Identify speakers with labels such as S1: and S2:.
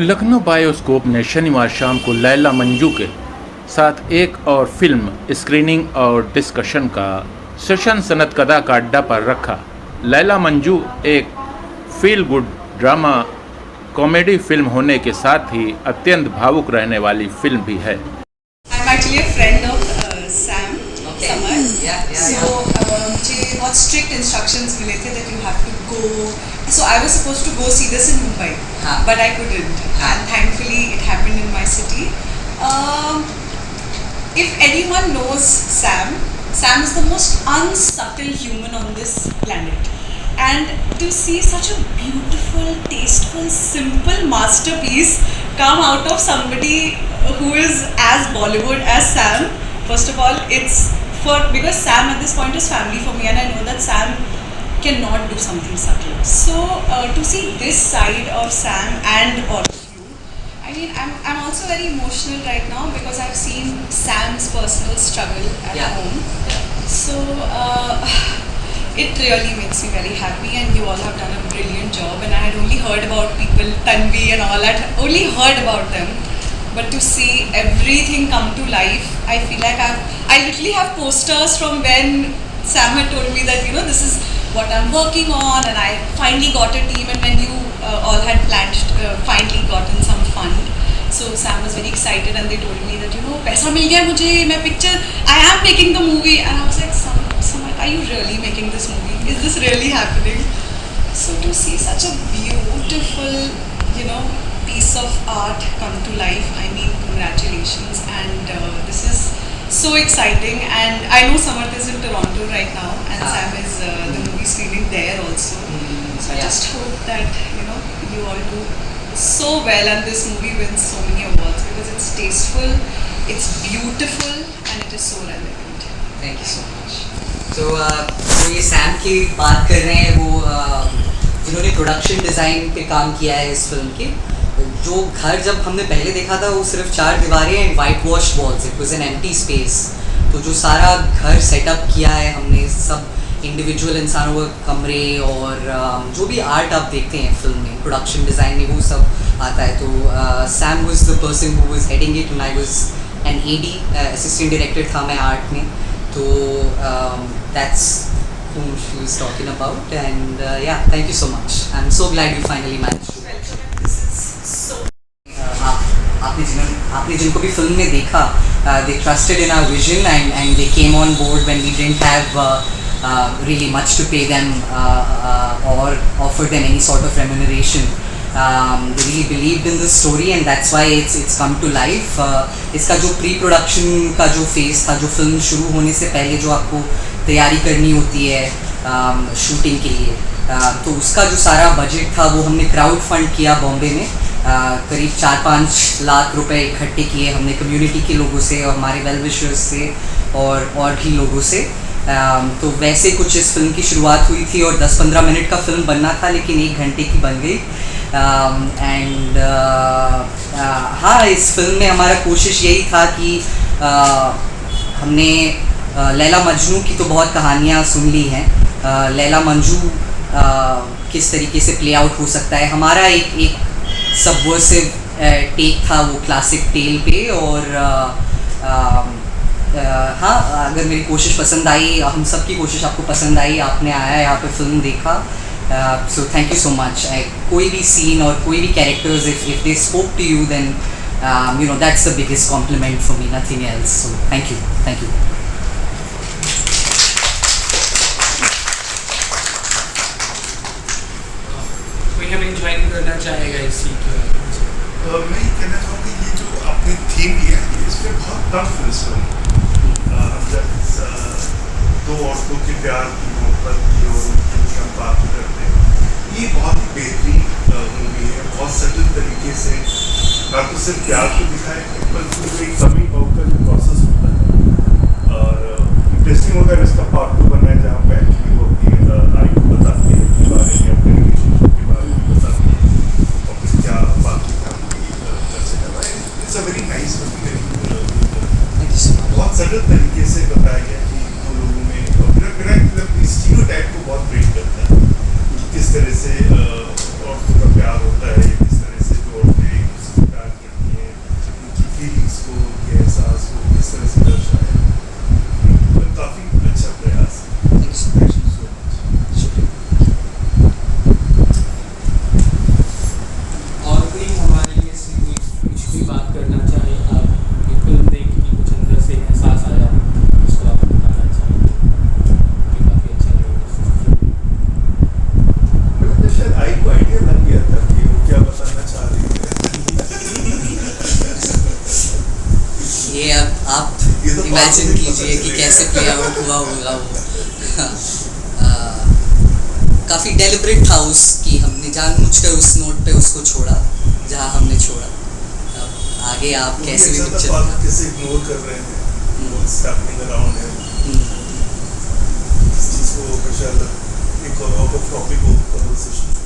S1: Lucknow bioscope ने शनिवार शाम को लैला मंजू के साथ एक और फिल्म स्क्रीनिंग और डिस्कशन का सेशन सनत कदा का अड्डा पर रखा। लैला मंजू एक feel good drama comedy film होने के साथ ही अत्यंत भावुक रहने वाली फिल्म भी है।
S2: I'm actually a friend of Sam. Okay. Samar. Yeah. So मुझे बहुत strict instructions मिले थे that you have to go. So I was supposed to go see this in Mumbai, but I couldn't. And thankfully it happened in my city. If anyone knows Sam, Sam is the most unsubtle human on this planet. And to see such a beautiful, tasteful, simple masterpiece come out of somebody who is as Bollywood as Sam, first of all, it's because Sam at this point is family for me, and I know that Sam cannot do something subtle. So to see this side of Sam and all of you, I mean, I'm also very emotional right now because I've seen Sam's personal struggle at home. So it really makes me very happy, and you all have done a brilliant job. And I had only heard about people, Tanvi and all that, only heard about them. But to see everything come to life, I feel like I literally have posters from when Sam had told me that, this is what I'm working on, and I finally got a team, and when you all had planned, finally gotten some fund. So Sam was very excited, and they told me that, paisa mil gaya mujhe, main picture, I am making the movie. And I was like, Sam, are you really making this movie? Is this really happening? So to see such a beautiful, piece of art come to life, I mean, congratulations. And this is so exciting. And I know Samarth is in Toronto right now, and Sam is the movie screening there also. So I just hope that, you all do so well, and this movie wins so many awards because it's tasteful, it's beautiful, and it is so relevant.
S3: Thank you so much. So ये Sam की बात कर रहे हैं, वो जिन्होंने production design पे काम किया है इस फिल्म के। जो घर जब हमने पहले देखा था वो सिर्फ 4 दीवारें and white wash walls, it was an empty space. तो जो सारा घर सेटअप किया है हमने, सब इंडिविजुअल इंसानों के कमरे और जो भी आर्ट आप देखते हैं फिल्म में, प्रोडक्शन डिज़ाइन में, वो सब आता है। तो Sam was the person who was heading it and I was an AD, assistant director था मैं आर्ट में। तो that's whom she was talking about, and thank you so much. I'm so glad you finally managed to.
S2: This is so.
S3: आपने जिनको भी film में देखा, they trusted in our vision and they came on board when we didn't have really much to pay them or offer them any sort of remuneration. They really believed in the story, and that's why it's come to life. इसका जो pre production का जो phase था, जो film शुरू होने से पहले जो आपको तैयारी करनी होती है शूटिंग के लिए, तो उसका जो सारा बजट था वो हमने क्राउड फंड किया बॉम्बे में। करीब 4-5 लाख रुपए इकट्ठे किए हमने कम्युनिटी के लोगों से और हमारे वेल विशर्स से और भी लोगों से। तो वैसे कुछ इस फिल्म की शुरुआत हुई थी और 10-15 मिनट का फिल्म बनना था, लेकिन 1 घंटे की बन गई। एंड हाँ, इस फिल्म में हमारा कोशिश यही था कि हमने लैला मजनू की तो बहुत कहानियाँ सुन ली हैं, लैला मंजू किस तरीके से प्ले आउट हो सकता है। हमारा एक सबवर्सिव टेक था वो क्लासिक टेल पे। और हाँ, अगर मेरी कोशिश पसंद आई, हम सब की कोशिश आपको पसंद आई, आपने आया यहाँ पे फिल्म देखा, so thank you so much. कोई भी सीन और कोई भी characters if they spoke to you, then that's the biggest compliment for me, nothing else. So thank you.
S4: Join करना चाहेगा इस सीट में?
S5: मैं ये कहना चाहूँगी, ये जो आपने थीम लिया है इस पर बहुत कम फिल्म दो औरतों के प्यार की, मोहब्बत की और उनकी हम बात करते हैं। ये बहुत ही बेहतरीन मूवी है, बहुत सटल तरीके से ना तो सिर्फ प्यार को दिखाए बल्कि एक कमिंग आउट का जो प्रोसेस होता है। और इंटरेस्टिंग होगा इसका पार्ट 2 बनना है, जहाँ पे एक्चुअली वो अपनी आई को बताती है के बारे में, अपने रिलेशनशिप के बारे में बताती है और फिर क्या बाकी काम कर सकता है। It's a very nice movie, बहुत सरल तरीके से बताया गया कि दो लोगों में स्टीरियोटाइप को बहुत ब्रेक करता है, किस तरह से औरतों का प्यार होता है, किस तरह से जो औरतें
S3: लीजिए कि कैसे प्ले आउट हुआ होगा वो। काफ़ी डेलिब्रेट था कि हमने जानबूझकर उस नोट पे उसको छोड़ा जहाँ हमने छोड़ा। अब आगे आप कैसे भी पिक्चर
S5: कैसे इग्नोर कर रहे हैं what's happening around है, इस चीज़ को हमेशा एक और टॉपिक हो कन्वर्सेशन।